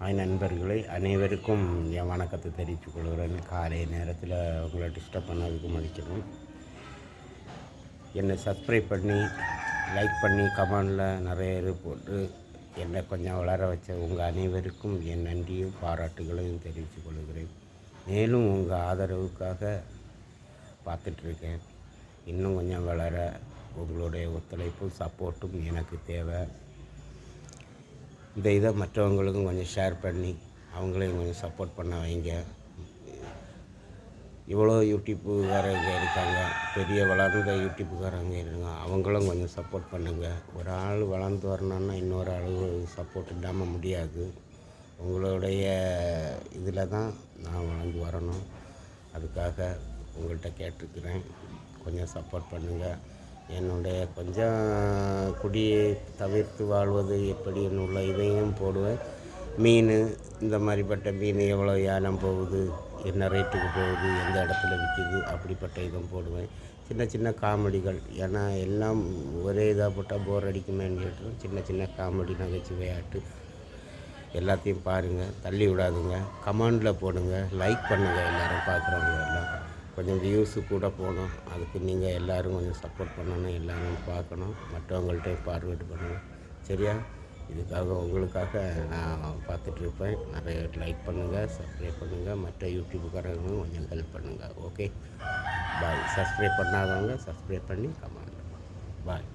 நண்பர்களை அனைவருக்கும் என் வணக்கத்தை தெரிவித்துக் கொள்கிறேன். காலை நேரத்தில் உங்களை டிஸ்டர்ப் பண்ணதுக்கு மன்னிக்கணும். என்னை சப்ஸ்கிரைப் பண்ணி லைக் பண்ணி கமெண்டில் நிறைய இது போட்டு என்னை கொஞ்சம் வளர வச்ச உங்கள் அனைவருக்கும் என் நன்றியும் பாராட்டுகளையும் தெரிவித்துக் கொள்கிறேன். மேலும் உங்கள் ஆதரவுக்காக பார்த்துட்ருக்கேன். இன்னும் கொஞ்சம் வளர உங்களுடைய ஒத்துழைப்பும் சப்போர்ட்டும் எனக்கு தேவை. இந்த இதை மற்றவங்களுக்கும் கொஞ்சம் ஷேர் பண்ணி அவங்களையும் கொஞ்சம் சப்போர்ட் பண்ண வைங்க. இவ்வளோ யூடியூப்புக்காரங்க இருக்காங்க, பெரிய வளர்ந்த யூடியூப்புக்காரங்க இருக்காங்க, அவங்களும் கொஞ்சம் சப்போர்ட் பண்ணுங்கள். ஒரு ஆள் வளர்ந்து வரணுன்னா இன்னொரு ஆள் சப்போர்ட் இல்லாமல் முடியாது. உங்களுடைய இதில் தான் நான் வளர்ந்து வரணும். அதுக்காக உங்கள்கிட்ட கேட்டுக்கிறேன், கொஞ்சம் சப்போர்ட் பண்ணுங்கள். என்னுடைய கொஞ்சம் குடியை தவிர்த்து வாழ்வது எப்படி உள்ள இதையும் போடுவேன். மீன், இந்த மாதிரிப்பட்ட மீன் எவ்வளோ ஏலம் போகுது, என்ன ரேட்டுக்கு போகுது, எந்த இடத்துல விற்கிது, அப்படிப்பட்ட இதுவும் போடுவேன். சின்ன சின்ன காமெடிகள், ஏன்னா எல்லாம் ஒரே இதாக போட்டால் போர் அடிக்குமேன்னு சொல்லிட்டு சின்ன சின்ன காமெடி நகைச்சுவையாட்டு எல்லாத்தையும் பாருங்கள், தள்ளி விடாதுங்க. கமெண்டில் போடுங்க, லைக் பண்ணுங்கள். எல்லோரும் பார்க்குறவங்க எல்லாம் கொஞ்சம் வியூஸு கூட போகணும். அதுக்கு நீங்கள் எல்லோரும் கொஞ்சம் சப்போர்ட் பண்ணணும். எல்லோரும் பார்க்கணும், மற்றவங்கள்ட்ட பார்வேர்டு பண்ணணும். சரியா? இதுக்காக உங்களுக்காக நான் பார்த்துட்ருப்பேன். நிறைய லைக் பண்ணுங்கள், சப்ஸ்கிரைப் பண்ணுங்கள். மற்ற யூடியூப்புக்காரங்களும் கொஞ்சம் ஹெல்ப் பண்ணுங்கள். ஓகே, பாய். சப்ஸ்கிரைப் பண்ணாதவங்க சப்ஸ்கிரைப் பண்ணி கமெண்ட். பாய்.